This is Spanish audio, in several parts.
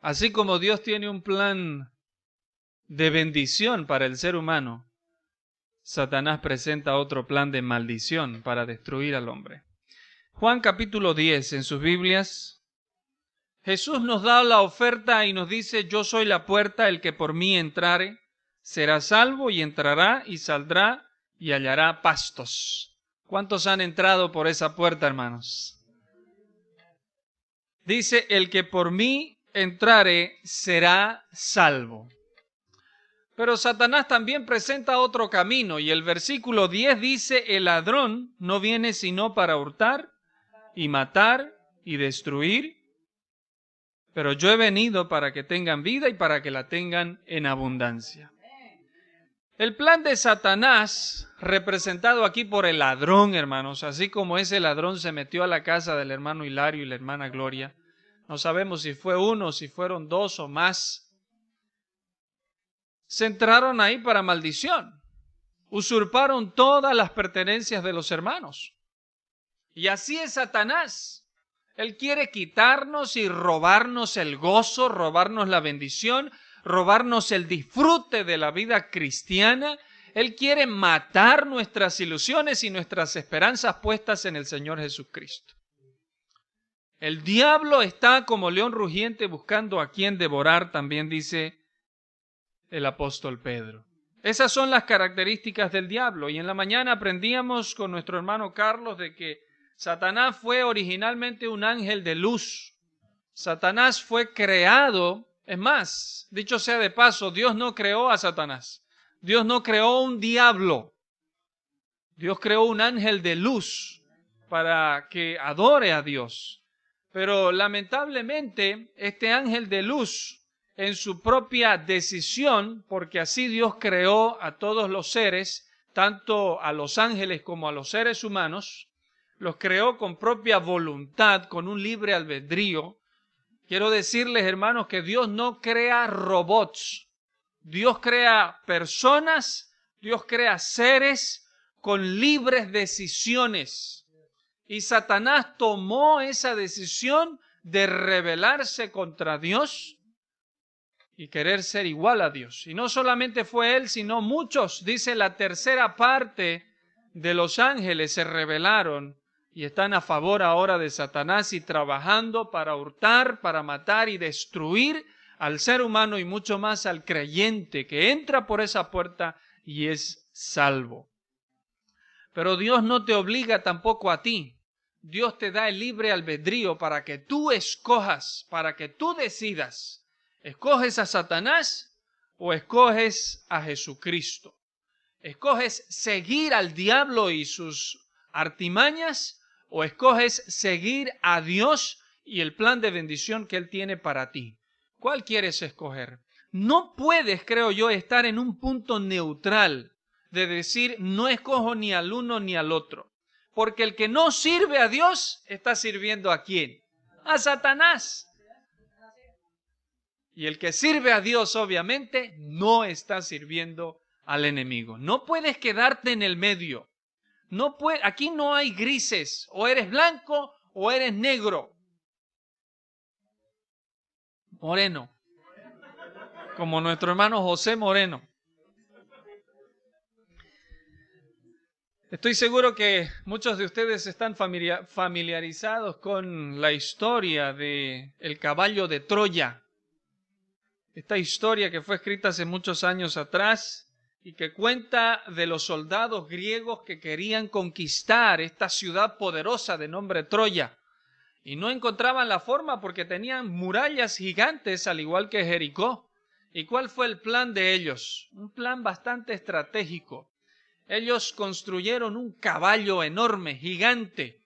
Así como Dios tiene un plan de bendición para el ser humano, Satanás presenta otro plan de maldición para destruir al hombre. Juan capítulo 10 en sus Biblias, Jesús nos da la oferta y nos dice: yo soy la puerta, el que por mí entrare será salvo, y entrará y saldrá y hallará pastos. ¿Cuántos han entrado por esa puerta, hermanos? Dice: el que por mí entrare será salvo. Pero Satanás también presenta otro camino, y el versículo 10 dice: el ladrón no viene sino para hurtar y matar y destruir, pero yo he venido para que tengan vida y para que la tengan en abundancia. El plan de Satanás, representado aquí por el ladrón, hermanos, así como ese ladrón se metió a la casa del hermano Hilario y la hermana Gloria, no sabemos si fue uno, si fueron dos o más, se entraron ahí para maldición, usurparon todas las pertenencias de los hermanos. Y así es Satanás. Él quiere quitarnos y robarnos el gozo, robarnos la bendición, robarnos el disfrute de la vida cristiana. Él quiere matar nuestras ilusiones y nuestras esperanzas puestas en el Señor Jesucristo. El diablo está como león rugiente buscando a quien devorar, también dice el apóstol Pedro. Esas son las características del diablo. Y en la mañana aprendíamos con nuestro hermano Carlos de que Satanás fue originalmente un ángel de luz. Satanás fue creado, es más, dicho sea de paso, Dios no creó a Satanás. Dios no creó un diablo. Dios creó un ángel de luz para que adore a Dios. Pero lamentablemente este ángel de luz, en su propia decisión, porque así Dios creó a todos los seres, tanto a los ángeles como a los seres humanos, los creó con propia voluntad, con un libre albedrío. Quiero decirles, hermanos, que Dios no crea robots. Dios crea personas, Dios crea seres con libres decisiones. Y Satanás tomó esa decisión de rebelarse contra Dios y querer ser igual a Dios. Y no solamente fue él, sino muchos, dice la tercera parte de los ángeles se rebelaron y están a favor ahora de Satanás y trabajando para hurtar, para matar y destruir al ser humano y mucho más al creyente que entra por esa puerta y es salvo. Pero Dios no te obliga tampoco a ti. Dios te da el libre albedrío para que tú escojas, para que tú decidas. ¿Escoges a Satanás o escoges a Jesucristo? ¿Escoges seguir al diablo y sus artimañas o escoges seguir a Dios y el plan de bendición que Él tiene para ti? ¿Cuál quieres escoger? No puedes, creo yo, estar en un punto neutral de decir no escojo ni al uno ni al otro. Porque el que no sirve a Dios está sirviendo ¿a quién? A Satanás. Y el que sirve a Dios, obviamente, no está sirviendo al enemigo. No puedes quedarte en el medio. Aquí no hay grises. O eres blanco o eres negro. Moreno. Como nuestro hermano José Moreno. Estoy seguro que muchos de ustedes están familiarizados con la historia de el caballo de Troya. Esta historia que fue escrita hace muchos años atrás y que cuenta de los soldados griegos que querían conquistar esta ciudad poderosa de nombre Troya. Y no encontraban la forma porque tenían murallas gigantes al igual que Jericó. ¿Y cuál fue el plan de ellos? Un plan bastante estratégico. Ellos construyeron un caballo enorme, gigante.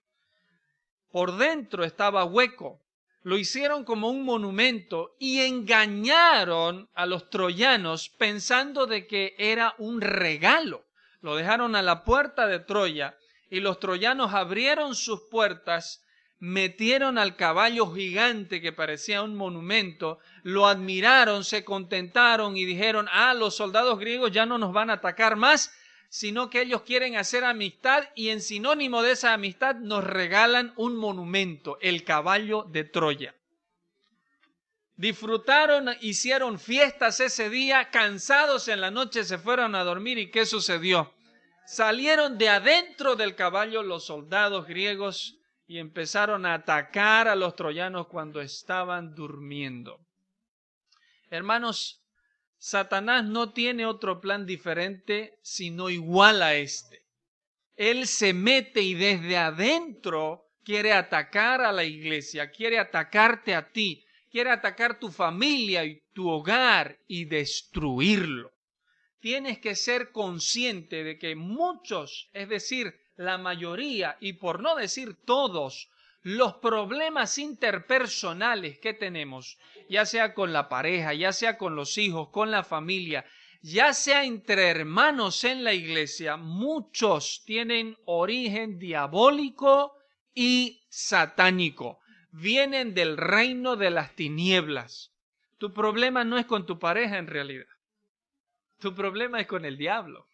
Por dentro estaba hueco. Lo hicieron como un monumento y engañaron a los troyanos pensando de que era un regalo. Lo dejaron a la puerta de Troya y los troyanos abrieron sus puertas, metieron al caballo gigante que parecía un monumento, lo admiraron, se contentaron y dijeron: los soldados griegos ya no nos van a atacar más, sino que ellos quieren hacer amistad y en sinónimo de esa amistad nos regalan un monumento, el caballo de Troya. disfrutaron, hicieron fiestas ese día, cansados en la noche se fueron a dormir. ¿Y qué sucedió? Salieron de adentro del caballo los soldados griegos y empezaron a atacar a los troyanos cuando estaban durmiendo. Hermanos, Satanás no tiene otro plan diferente sino igual a este. Él se mete y desde adentro quiere atacar a la iglesia, quiere atacarte a ti, quiere atacar tu familia y tu hogar y destruirlo. Tienes que ser consciente de que muchos, es decir, la mayoría, y por no decir todos, los problemas interpersonales que tenemos, ya sea con la pareja, ya sea con los hijos, con la familia, ya sea entre hermanos en la iglesia, muchos tienen origen diabólico y satánico. Vienen del reino de las tinieblas. Tu problema no es con tu pareja en realidad. Tu problema es con el diablo.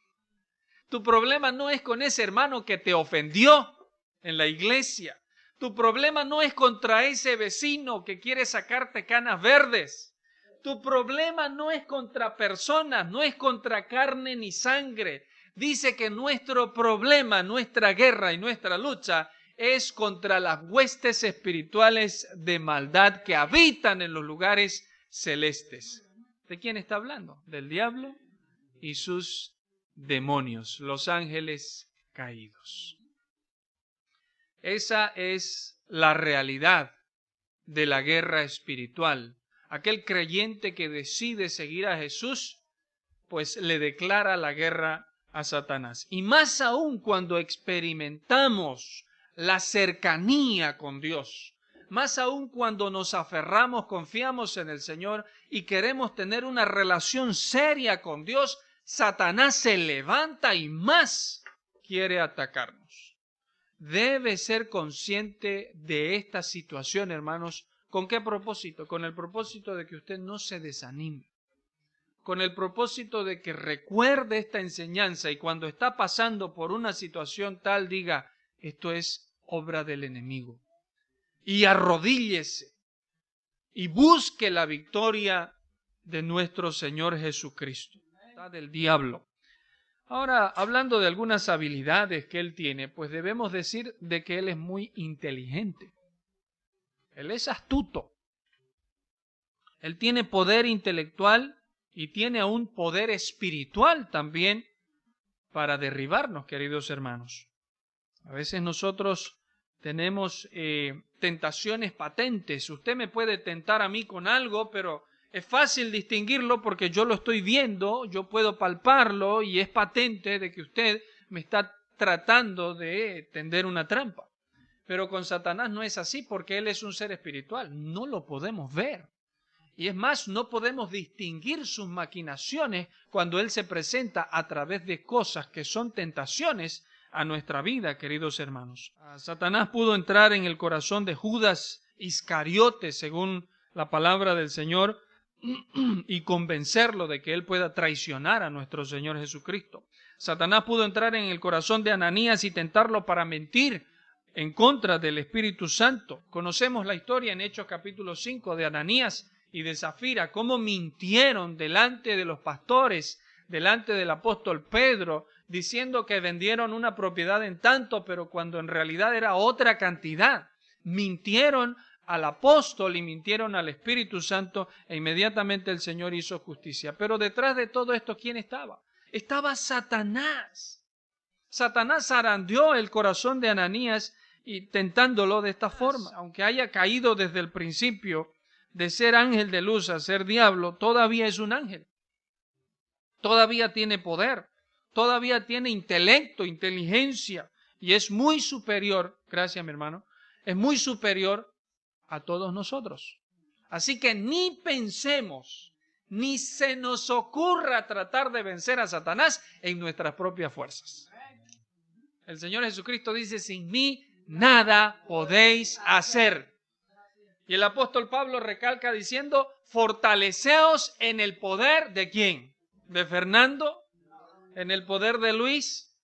Tu problema no es con ese hermano que te ofendió en la iglesia. Tu problema no es contra ese vecino que quiere sacarte canas verdes. Tu problema no es contra personas, no es contra carne ni sangre. Dice que nuestro problema, nuestra guerra y nuestra lucha es contra las huestes espirituales de maldad que habitan en los lugares celestes. ¿De quién está hablando? Del diablo y sus demonios, los ángeles caídos. Esa es la realidad de la guerra espiritual. Aquel creyente que decide seguir a Jesús, pues le declara la guerra a Satanás. Y más aún cuando experimentamos la cercanía con Dios, más aún cuando nos aferramos, confiamos en el Señor y queremos tener una relación seria con Dios, Satanás se levanta y más quiere atacarnos. Debe ser consciente de esta situación, hermanos. ¿Con qué propósito? Con el propósito de que usted no se desanime. Con el propósito de que recuerde esta enseñanza y cuando está pasando por una situación tal diga, esto es obra del enemigo. Y arrodíllese y busque la victoria de nuestro Señor Jesucristo. Del diablo. Ahora, hablando de algunas habilidades que él tiene, pues debemos decir de que él es muy inteligente. Él es astuto. Él tiene poder intelectual y tiene aún poder espiritual también para derribarnos, queridos hermanos. A veces nosotros tenemos tentaciones patentes. Usted me puede tentar a mí con algo, pero es fácil distinguirlo porque yo lo estoy viendo, yo puedo palparlo y es patente de que usted me está tratando de tender una trampa. Pero con Satanás no es así porque él es un ser espiritual, no lo podemos ver. Y es más, no podemos distinguir sus maquinaciones cuando él se presenta a través de cosas que son tentaciones a nuestra vida, queridos hermanos. Satanás pudo entrar en el corazón de Judas Iscariote, según la palabra del Señor, y convencerlo de que él pueda traicionar a nuestro Señor Jesucristo. Satanás pudo entrar en el corazón de Ananías y tentarlo para mentir en contra del Espíritu Santo. Conocemos la historia en Hechos capítulo 5 de Ananías y de Zafira, cómo mintieron delante de los pastores, delante del apóstol Pedro, diciendo que vendieron una propiedad en tanto, pero cuando en realidad era otra cantidad. Mintieron al apóstol y mintieron al Espíritu Santo e inmediatamente el Señor hizo justicia. Pero detrás de todo esto, ¿quién estaba? Estaba Satanás. Satanás zarandeó el corazón de Ananías y tentándolo de esta forma. Aunque haya caído desde el principio de ser ángel de luz a ser diablo, todavía es un ángel. Todavía tiene poder, todavía tiene intelecto, inteligencia y es muy superior, gracias mi hermano, es muy superior a todos nosotros. Así que ni pensemos, ni se nos ocurra tratar de vencer a Satanás en nuestras propias fuerzas. El Señor Jesucristo dice, sin mí nada podéis hacer. Y el apóstol Pablo recalca diciendo, fortaleceos en el poder de ¿quién? ¿De Fernando? ¿En el poder de Luis?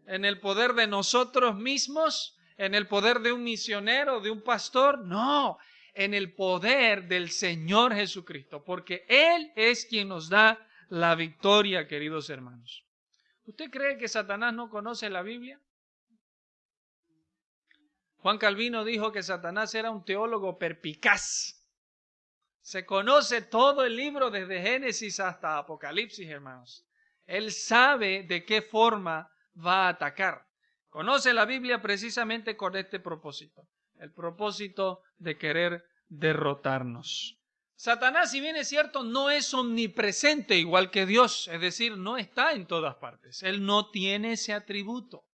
¿En el poder de nosotros mismos? ¿En el poder de un misionero, de un pastor? No, en el poder del Señor Jesucristo, porque Él es quien nos da la victoria, queridos hermanos. ¿Usted cree que Satanás no conoce la Biblia? Juan Calvino dijo que Satanás era un teólogo perspicaz. Se conoce todo el libro desde Génesis hasta Apocalipsis, hermanos. Él sabe de qué forma va a atacar. Conoce la Biblia precisamente con este propósito, el propósito de querer derrotarnos. Satanás, si bien es cierto, no es omnipresente igual que Dios, es decir, no está en todas partes. Él no tiene ese atributo.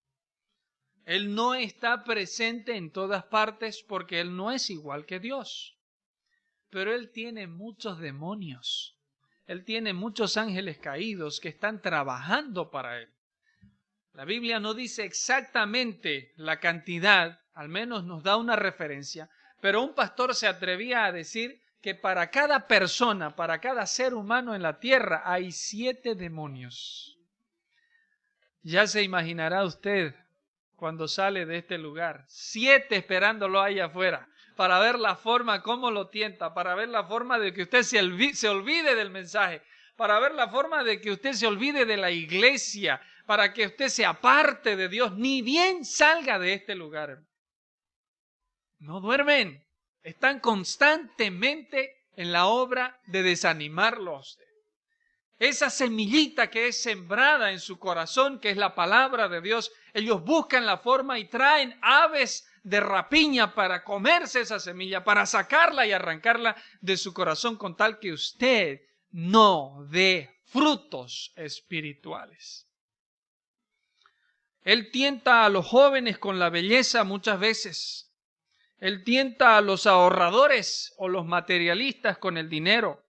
Él no está presente en todas partes porque Él no es igual que Dios. Pero Él tiene muchos demonios. Él tiene muchos ángeles caídos que están trabajando para Él. La Biblia no dice exactamente la cantidad, al menos nos da una referencia, pero un pastor se atrevía a decir que para cada persona, para cada ser humano en la tierra, hay 7 demonios. Ya se imaginará usted cuando sale de este lugar, 7 esperándolo ahí afuera, para ver la forma cómo lo tienta, para ver la forma de que usted se olvide del mensaje, para ver la forma de que usted se olvide de la iglesia, para que usted se aparte de Dios, ni bien salga de este lugar. No duermen, están constantemente en la obra de desanimarlo a usted. Esa semillita que es sembrada en su corazón, que es la palabra de Dios, ellos buscan la forma y traen aves de rapiña para comerse esa semilla, para sacarla y arrancarla de su corazón con tal que usted no dé frutos espirituales. Él tienta a los jóvenes con la belleza muchas veces. Él tienta a los ahorradores o los materialistas con el dinero.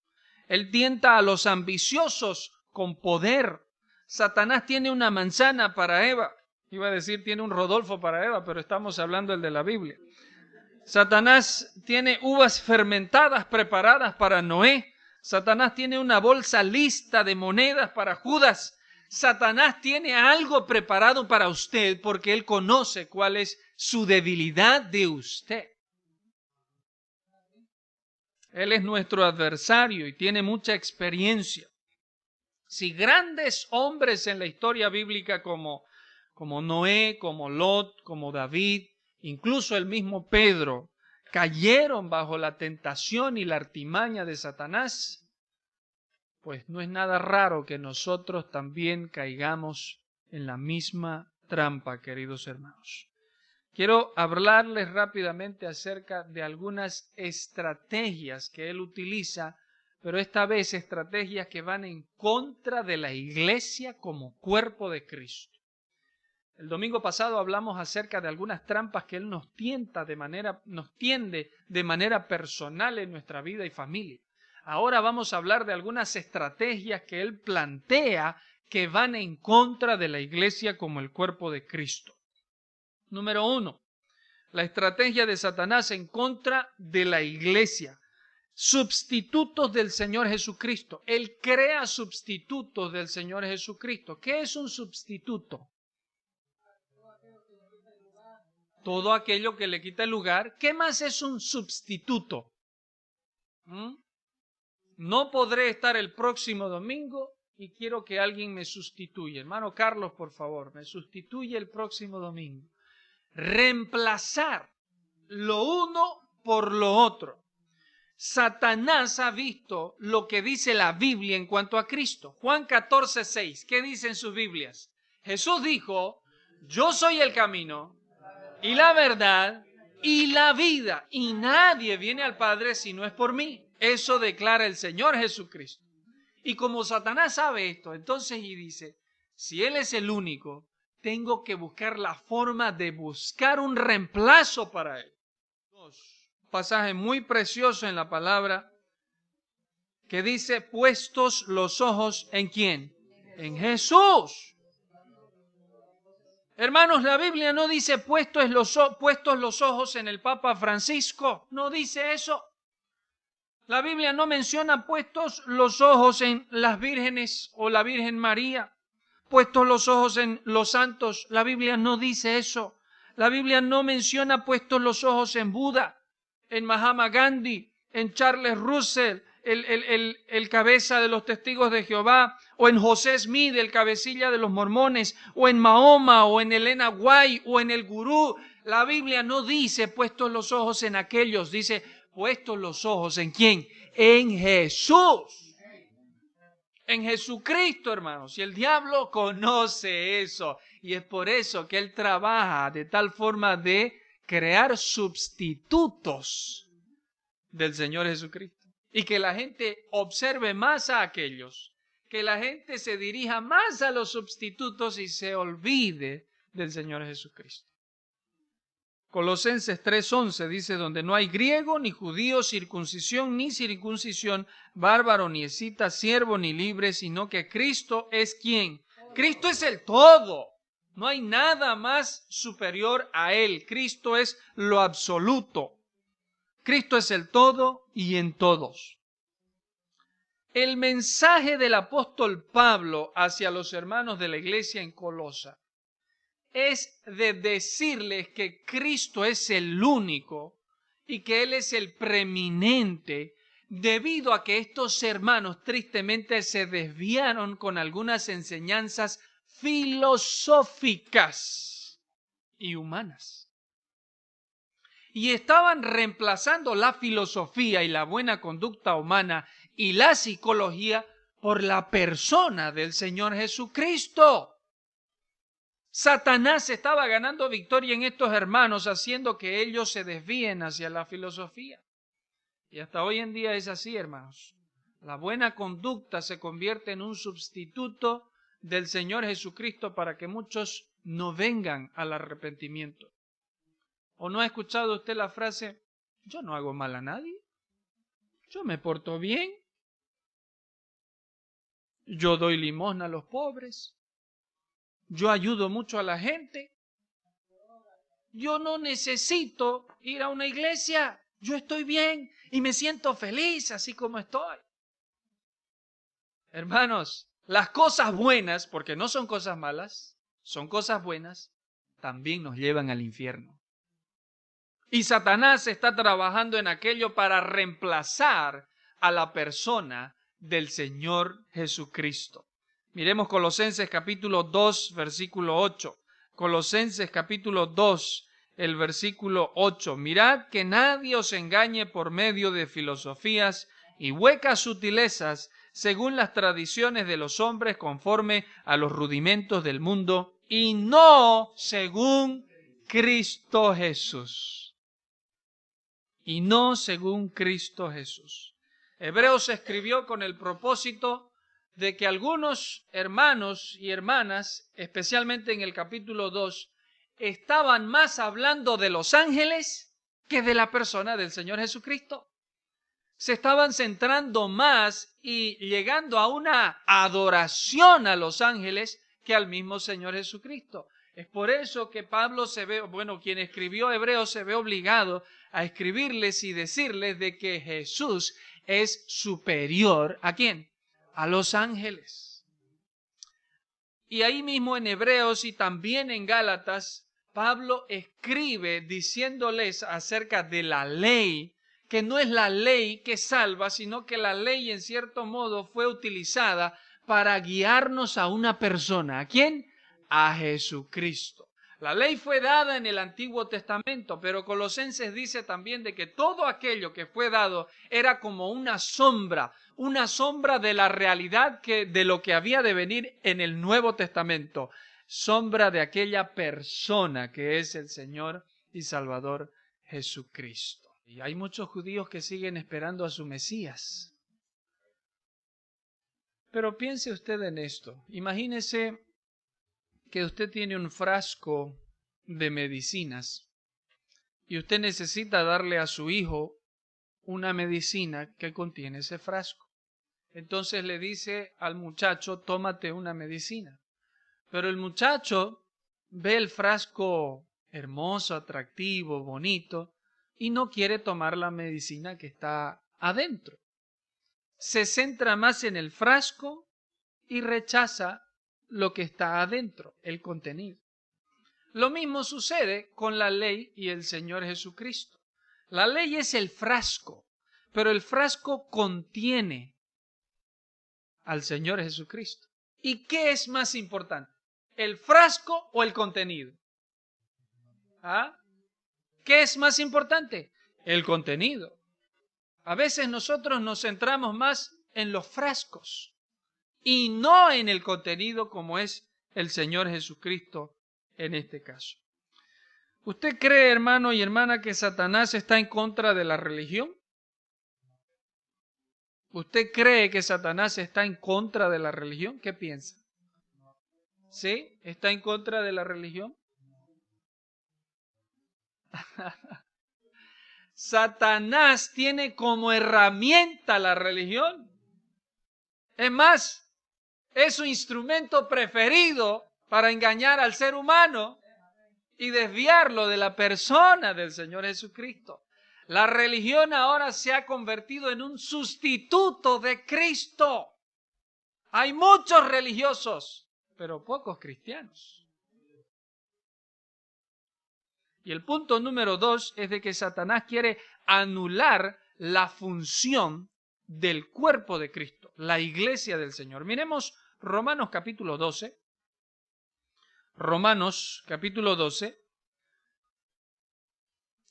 Él tienta a los ambiciosos con poder. Satanás tiene una manzana para Eva. Iba a decir tiene un Rodolfo para Eva, pero estamos hablando del de la Biblia. Satanás tiene uvas fermentadas preparadas para Noé. Satanás tiene una bolsa lista de monedas para Judas. Satanás tiene algo preparado para usted porque él conoce cuál es su debilidad de usted. Él es nuestro adversario y tiene mucha experiencia. Si grandes hombres en la historia bíblica como Noé, como Lot, como David, incluso el mismo Pedro, cayeron bajo la tentación y la artimaña de Satanás, pues no es nada raro que nosotros también caigamos en la misma trampa, queridos hermanos. Quiero hablarles rápidamente acerca de algunas estrategias que él utiliza, pero esta vez estrategias que van en contra de la iglesia como cuerpo de Cristo. El domingo pasado hablamos acerca de algunas trampas que él nos tiende de manera personal en nuestra vida y familia. Ahora vamos a hablar de algunas estrategias que él plantea que van en contra de la iglesia como el cuerpo de Cristo. Número 1, la estrategia de Satanás en contra de la iglesia. Sustitutos del Señor Jesucristo. Él crea sustitutos del Señor Jesucristo. ¿Qué es un sustituto? Todo aquello que le quita el lugar. ¿Qué más es un sustituto? No podré estar el próximo domingo y quiero que alguien me sustituya. Hermano Carlos, por favor, me sustituye el próximo domingo. Reemplazar lo uno por lo otro. Satanás ha visto lo que dice la Biblia en cuanto a Cristo. Juan 14:6. ¿Qué dicen sus Biblias? Jesús dijo, yo soy el camino y la verdad y la vida, y nadie viene al Padre si no es por mí. Eso declara el Señor Jesucristo. Y como Satanás sabe esto, entonces y dice, si Él es el único, tengo que buscar la forma de buscar un reemplazo para Él. Un pasaje muy precioso en la palabra que dice, puestos los ojos ¿en quién? En Jesús. Hermanos, la Biblia no dice puestos los ojos en el Papa Francisco, no dice eso. La Biblia no menciona puestos los ojos en las vírgenes o la Virgen María, puestos los ojos en los santos. La Biblia no dice eso. La Biblia no menciona puestos los ojos en Buda. en Mahatma Gandhi, en Charles Russell, el cabeza de los testigos de Jehová, o en José Smith, el cabecilla de los mormones, o en Mahoma, o en Elena White, o en el gurú. La Biblia no dice puestos los ojos en aquellos, dice puestos los ojos ¿en quién? En Jesús. En Jesucristo, hermanos. Y el diablo conoce eso. Y es por eso que él trabaja de tal forma de crear sustitutos del Señor Jesucristo. Y que la gente observe más a aquellos, que la gente se dirija más a los sustitutos y se olvide del Señor Jesucristo. Colosenses 3:11 dice, donde no hay griego ni judío, circuncisión ni circuncisión, bárbaro ni escita, siervo ni libre, sino que Cristo es ¿quién? Cristo es el todo. No hay nada más superior a Él. Cristo es lo absoluto. Cristo es el todo y en todos. El mensaje del apóstol Pablo hacia los hermanos de la iglesia en Colosa es de decirles que Cristo es el único y que Él es el preeminente, debido a que estos hermanos tristemente se desviaron con algunas enseñanzas filosóficas y humanas. Y estaban reemplazando la filosofía y la buena conducta humana y la psicología por la persona del Señor Jesucristo. Satanás estaba ganando victoria en estos hermanos, haciendo que ellos se desvíen hacia la filosofía. Y hasta hoy en día es así, hermanos. La buena conducta se convierte en un sustituto del Señor Jesucristo para que muchos no vengan al arrepentimiento. ¿O no ha escuchado usted la frase, yo no hago mal a nadie? Yo me porto bien. Yo doy limosna a los pobres. Yo ayudo mucho a la gente. Yo no necesito ir a una iglesia. Yo estoy bien y me siento feliz así como estoy. Hermanos, las cosas buenas, porque no son cosas malas, son cosas buenas, también nos llevan al infierno. Y Satanás está trabajando en aquello para reemplazar a la persona del Señor Jesucristo. Miremos Colosenses capítulo 2, versículo 8. Colosenses capítulo 2, el versículo 8. Mirad que nadie os engañe por medio de filosofías y huecas sutilezas, según las tradiciones de los hombres, conforme a los rudimentos del mundo, y no según Cristo Jesús. Y no según Cristo Jesús. Hebreos escribió con el propósito de que algunos hermanos y hermanas, especialmente en el capítulo 2, estaban más hablando de los ángeles que de la persona del Señor Jesucristo. Se estaban centrando más y llegando a una adoración a los ángeles que al mismo Señor Jesucristo. Es por eso que Pablo quien escribió Hebreos se ve obligado a escribirles y decirles de que Jesús es superior ¿a quién? A los ángeles. Y ahí mismo en Hebreos y también en Gálatas, Pablo escribe diciéndoles acerca de la ley, que no es la ley que salva, sino que la ley en cierto modo fue utilizada para guiarnos a una persona. ¿A quién? A Jesucristo. La ley fue dada en el Antiguo Testamento, pero Colosenses dice también de que todo aquello que fue dado era como una sombra de la realidad de lo que había de venir en el Nuevo Testamento, sombra de aquella persona que es el Señor y Salvador Jesucristo. Y hay muchos judíos que siguen esperando a su Mesías. Pero piense usted en esto. Imagínese que usted tiene un frasco de medicinas y usted necesita darle a su hijo una medicina que contiene ese frasco. Entonces le dice al muchacho, tómate una medicina. Pero el muchacho ve el frasco hermoso, atractivo, bonito, y no quiere tomar la medicina que está adentro. Se centra más en el frasco y rechaza lo que está adentro, el contenido. Lo mismo sucede con la ley y el Señor Jesucristo. La ley es el frasco, pero el frasco contiene al Señor Jesucristo. ¿Y qué es más importante? ¿El frasco o el contenido? ¿Ah? ¿Qué es más importante? El contenido. A veces nosotros nos centramos más en los frascos y no en el contenido como es el Señor Jesucristo en este caso. ¿Usted cree, hermano y hermana, que Satanás está en contra de la religión? ¿Usted cree que Satanás está en contra de la religión? ¿Qué piensa? ¿Sí? ¿Está en contra de la religión? Satanás tiene como herramienta la religión. Es más, es su instrumento preferido para engañar al ser humano y desviarlo de la persona del Señor Jesucristo. La religión ahora se ha convertido en un sustituto de Cristo. Hay muchos religiosos, pero pocos cristianos. Y el punto número 2 es de que Satanás quiere anular la función del cuerpo de Cristo, la iglesia del Señor. Miremos Romanos capítulo 12. Romanos capítulo 12.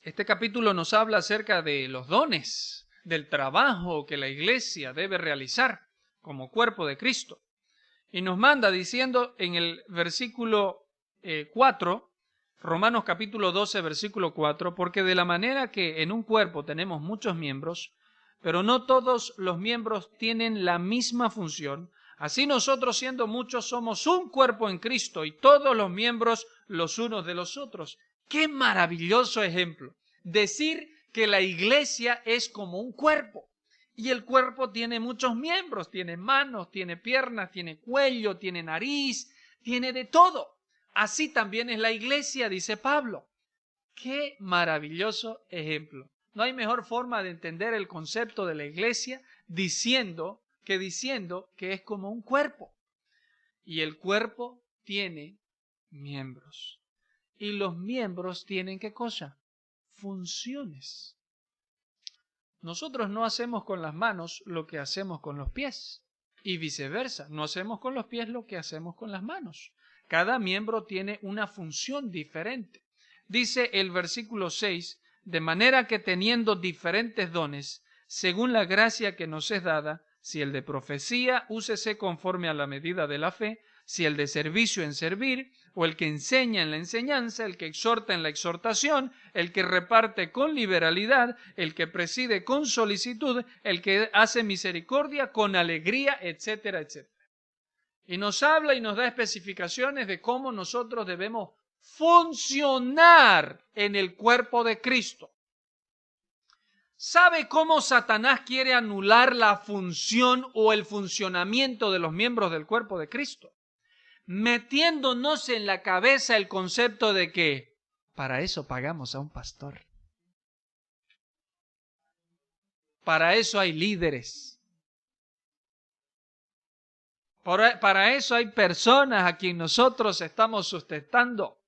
Este capítulo nos habla acerca de los dones, del trabajo que la iglesia debe realizar como cuerpo de Cristo. Y nos manda diciendo en el versículo 4, Romanos capítulo 12, versículo 4, porque de la manera que en un cuerpo tenemos muchos miembros, pero no todos los miembros tienen la misma función, así nosotros siendo muchos somos un cuerpo en Cristo y todos los miembros los unos de los otros. ¡Qué maravilloso ejemplo! Decir que la iglesia es como un cuerpo. Y el cuerpo tiene muchos miembros, tiene manos, tiene piernas, tiene cuello, tiene nariz, tiene de todo. Así también es la iglesia, dice Pablo. ¡Qué maravilloso ejemplo! No hay mejor forma de entender el concepto de la iglesia diciendo que es como un cuerpo. Y el cuerpo tiene miembros. Y los miembros tienen ¿qué cosa? Funciones. Nosotros no hacemos con las manos lo que hacemos con los pies y viceversa. No hacemos con los pies lo que hacemos con las manos. Cada miembro tiene una función diferente. Dice el versículo 6, de manera que teniendo diferentes dones, según la gracia que nos es dada, si el de profecía, úsese conforme a la medida de la fe, si el de servicio en servir, o el que enseña en la enseñanza, el que exhorta en la exhortación, el que reparte con liberalidad, el que preside con solicitud, el que hace misericordia con alegría, etcétera, etcétera. Y nos habla y nos da especificaciones de cómo nosotros debemos funcionar en el cuerpo de Cristo. ¿Sabe cómo Satanás quiere anular la función o el funcionamiento de los miembros del cuerpo de Cristo? Metiéndonos en la cabeza el concepto de que para eso pagamos a un pastor. Para eso hay líderes. Para eso hay personas a quien nosotros estamos sustentando.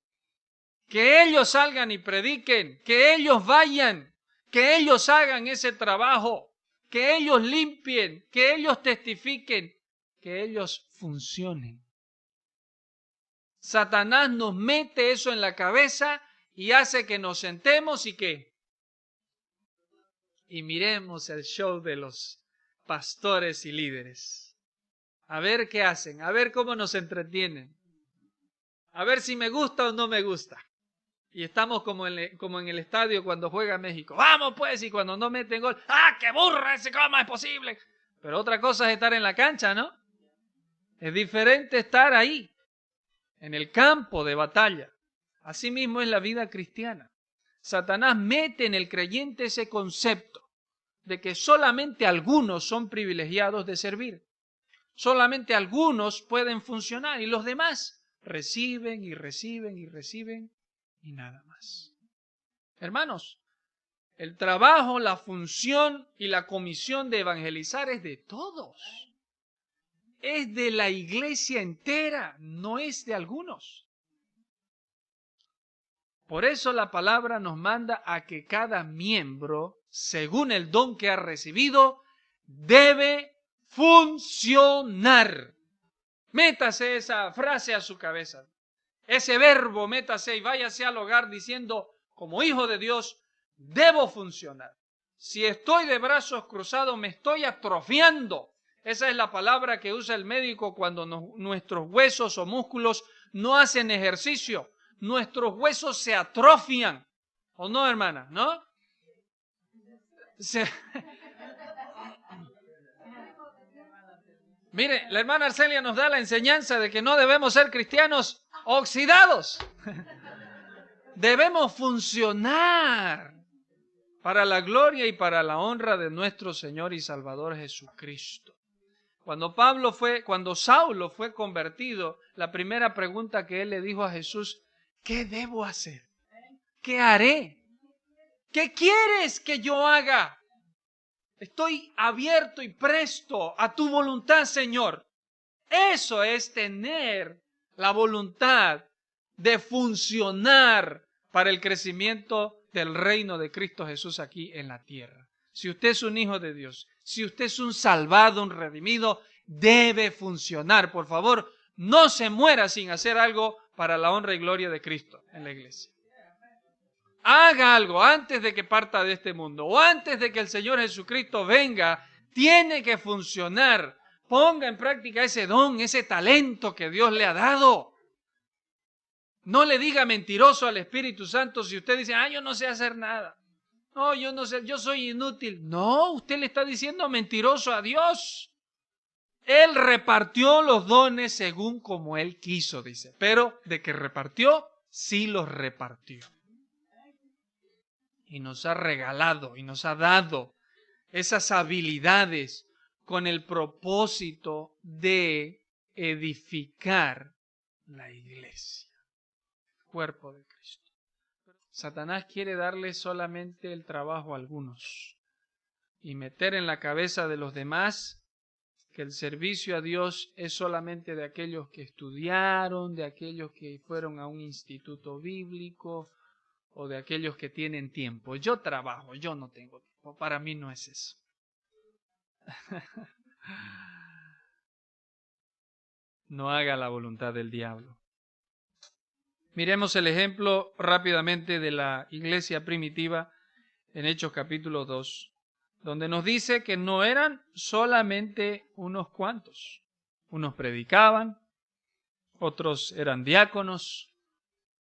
Que ellos salgan y prediquen, que ellos vayan, que ellos hagan ese trabajo, que ellos limpien, que ellos testifiquen, que ellos funcionen. Satanás nos mete eso en la cabeza y hace que nos sentemos y miremos el show de los pastores y líderes. A ver qué hacen, a ver cómo nos entretienen, a ver si me gusta o no me gusta. Y estamos como en el estadio cuando juega México. ¡Vamos pues! Y cuando no meten gol, ¡ah, qué burra ese! ¿Cómo es posible? Pero otra cosa es estar en la cancha, ¿no? Es diferente estar ahí, en el campo de batalla. Asimismo es la vida cristiana. Satanás mete en el creyente ese concepto de que solamente algunos son privilegiados de servir. Solamente algunos pueden funcionar y los demás reciben y reciben y reciben y nada más. Hermanos, el trabajo, la función y la comisión de evangelizar es de todos. Es de la iglesia entera, no es de algunos. Por eso la palabra nos manda a que cada miembro, según el don que ha recibido, debe funcionar. Métase esa frase a su cabeza. Ese verbo, métase y váyase al hogar diciendo, como hijo de Dios, debo funcionar. Si estoy de brazos cruzados, me estoy atrofiando. Esa es la palabra que usa el médico cuando nuestros huesos o músculos no hacen ejercicio. Nuestros huesos se atrofian. ¿O no, hermana? ¿No? Mire, la hermana Arcelia nos da la enseñanza de que no debemos ser cristianos oxidados. Debemos funcionar para la gloria y para la honra de nuestro Señor y Salvador Jesucristo. Cuando Saulo fue convertido, la primera pregunta que él le dijo a Jesús, ¿qué debo hacer? ¿Qué haré? ¿Qué quieres que yo haga? Estoy abierto y presto a tu voluntad, Señor. Eso es tener la voluntad de funcionar para el crecimiento del reino de Cristo Jesús aquí en la tierra. Si usted es un hijo de Dios, si usted es un salvado, un redimido, debe funcionar. Por favor, no se muera sin hacer algo para la honra y gloria de Cristo en la iglesia. Haga algo antes de que parta de este mundo o antes de que el Señor Jesucristo venga. Tiene que funcionar. Ponga en práctica ese don, ese talento que Dios le ha dado. No le diga mentiroso al Espíritu Santo si usted dice, yo no sé hacer nada. No, yo no sé, yo soy inútil. No, usted le está diciendo mentiroso a Dios. Él repartió los dones según como Él quiso, dice. Pero de que repartió, sí los repartió. Y nos ha regalado y nos ha dado esas habilidades con el propósito de edificar la iglesia, el cuerpo de Cristo. Satanás quiere darle solamente el trabajo a algunos y meter en la cabeza de los demás que el servicio a Dios es solamente de aquellos que estudiaron, de aquellos que fueron a un instituto bíblico, o de aquellos que tienen tiempo. Yo trabajo, yo no tengo tiempo. Para mí no es eso. No haga la voluntad del diablo. Miremos el ejemplo rápidamente de la iglesia primitiva en Hechos capítulo 2, donde nos dice que no eran solamente unos cuantos. Unos predicaban, otros eran diáconos,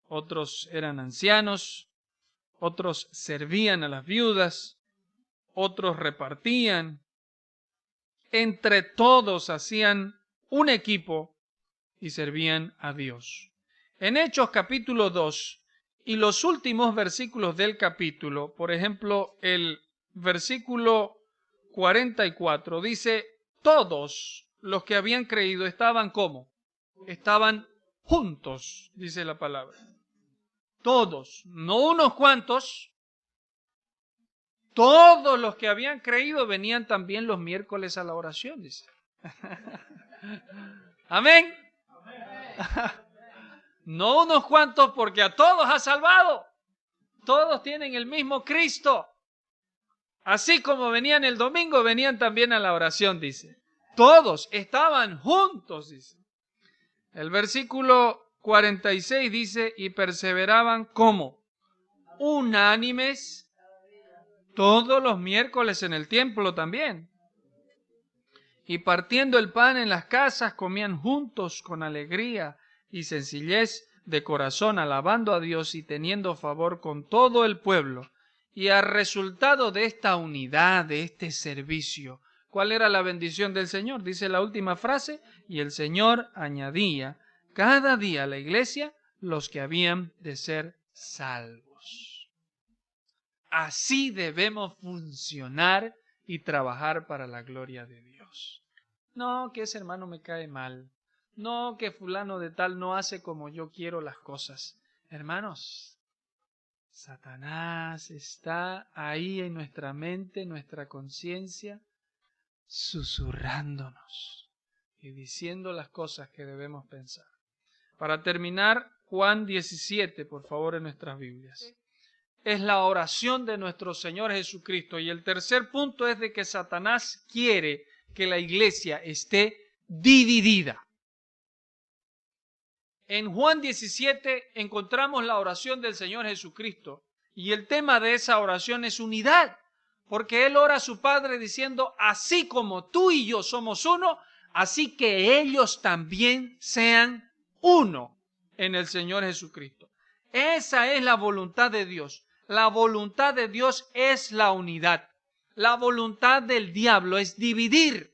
otros eran ancianos, otros servían a las viudas, otros repartían. Entre todos hacían un equipo y servían a Dios. En Hechos capítulo 2 y los últimos versículos del capítulo, por ejemplo, el versículo 44 dice, todos los que habían creído estaban ¿cómo? Estaban juntos, dice la palabra. Todos, no unos cuantos. Todos los que habían creído venían también los miércoles a la oración, dice. Amén. No unos cuantos, porque a todos ha salvado. Todos tienen el mismo Cristo. Así como venían el domingo, venían también a la oración, dice. Todos estaban juntos, dice. El versículo 46 dice, y perseveraban ¿cómo? Unánimes todos los miércoles en el templo también. Y partiendo el pan en las casas, comían juntos con alegría y sencillez de corazón, alabando a Dios y teniendo favor con todo el pueblo. Y al resultado de esta unidad, de este servicio, ¿cuál era la bendición del Señor? Dice la última frase, y el Señor añadía cada día a la iglesia los que habían de ser salvos. Así debemos funcionar y trabajar para la gloria de Dios. No, que ese hermano me cae mal. No, que fulano de tal no hace como yo quiero las cosas. Hermanos, Satanás está ahí en nuestra mente, en nuestra conciencia, susurrándonos y diciendo las cosas que debemos pensar. Para terminar, Juan 17, por favor, en nuestras Biblias. Es la oración de nuestro Señor Jesucristo. Y el tercer punto es de que Satanás quiere que la iglesia esté dividida. En Juan 17 encontramos la oración del Señor Jesucristo. Y el tema de esa oración es unidad. Porque Él ora a su Padre diciendo, así como tú y yo somos uno, así que ellos también sean uno en el Señor Jesucristo. Esa es la voluntad de Dios. La voluntad de Dios es la unidad. La voluntad del diablo es dividir.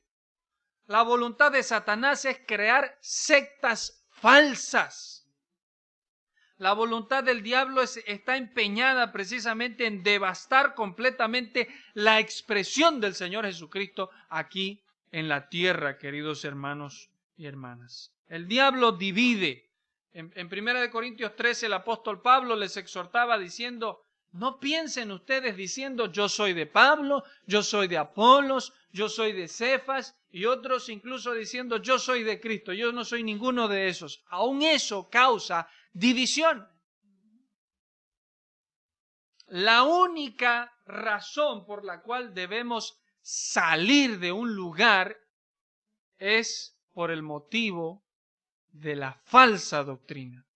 La voluntad de Satanás es crear sectas falsas. La voluntad del diablo está empeñada precisamente en devastar completamente la expresión del Señor Jesucristo aquí en la tierra, queridos hermanos y hermanas. El diablo divide. En 1 Corintios 13 el apóstol Pablo les exhortaba diciendo, no piensen ustedes diciendo yo soy de Pablo, yo soy de Apolos, yo soy de Cefas y otros incluso diciendo yo soy de Cristo, yo no soy ninguno de esos. Aún eso causa división. La única razón por la cual debemos salir de un lugar es por el motivo de la falsa doctrina,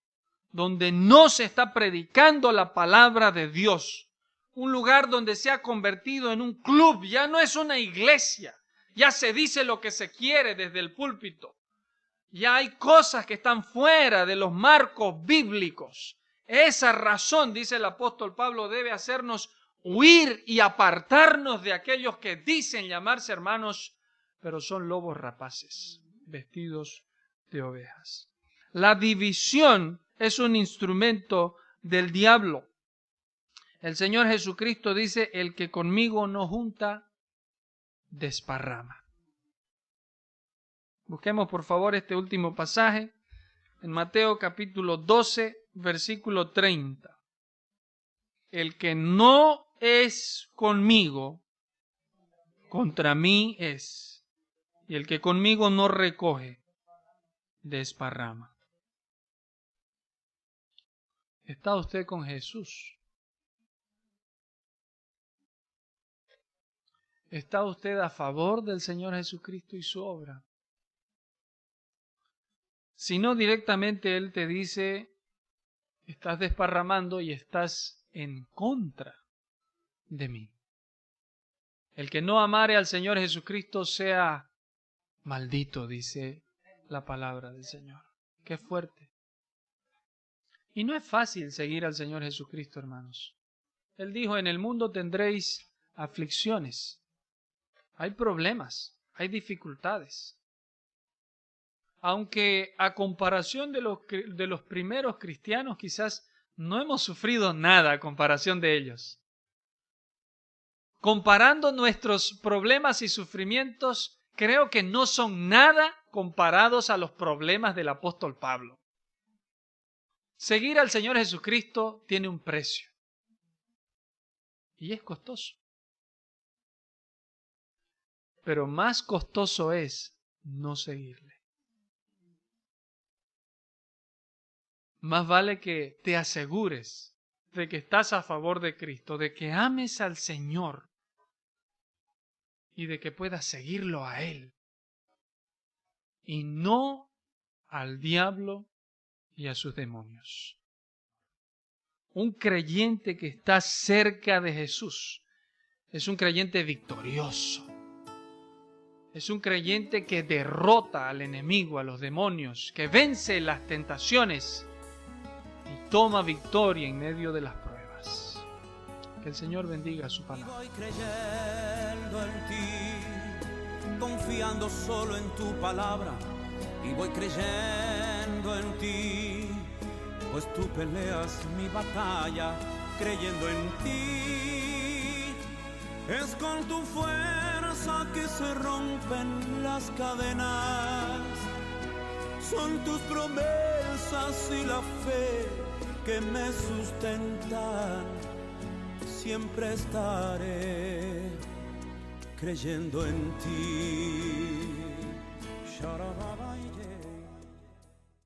donde no se está predicando la palabra de Dios. Un lugar donde se ha convertido en un club, ya no es una iglesia, ya se dice lo que se quiere desde el púlpito. Ya hay cosas que están fuera de los marcos bíblicos. Esa razón, dice el apóstol Pablo, debe hacernos huir y apartarnos de aquellos que dicen llamarse hermanos, pero son lobos rapaces, vestidos de ovejas. La división es un instrumento del diablo. El Señor Jesucristo dice, el que conmigo no junta, desparrama. Busquemos por favor este último pasaje en Mateo capítulo 12, versículo 30. El que no es conmigo, contra mí es. Y el que conmigo no recoge, desparrama. ¿Está usted con Jesús? ¿Está usted a favor del Señor Jesucristo y su obra? Si no, directamente Él te dice, estás desparramando y estás en contra de mí. El que no amare al Señor Jesucristo sea maldito, dice la palabra del Señor. Qué fuerte. Y no es fácil seguir al Señor Jesucristo, hermanos. Él dijo, en el mundo tendréis aflicciones. Hay problemas, hay dificultades. Aunque a comparación de los primeros cristianos, quizás no hemos sufrido nada a comparación de ellos. Comparando nuestros problemas y sufrimientos, creo que no son nada comparados a los problemas del apóstol Pablo. Seguir al Señor Jesucristo tiene un precio. Y es costoso. Pero más costoso es no seguirle. Más vale que te asegures de que estás a favor de Cristo, de que ames al Señor y de que puedas seguirlo a Él y no al diablo y a sus demonios. Un creyente que está cerca de Jesús es un creyente victorioso. Es un creyente que derrota al enemigo, a los demonios, que vence las tentaciones y toma victoria en medio de las pruebas. Que el Señor bendiga su palabra. Voy creyendo en ti, confiando solo en tu palabra, y voy creyendo en ti, pues tú peleas mi batalla, creyendo en ti. Es con tu fuerza que se rompen las cadenas, son tus promesas y la fe que me sustentan. Siempre estaré creyendo en ti.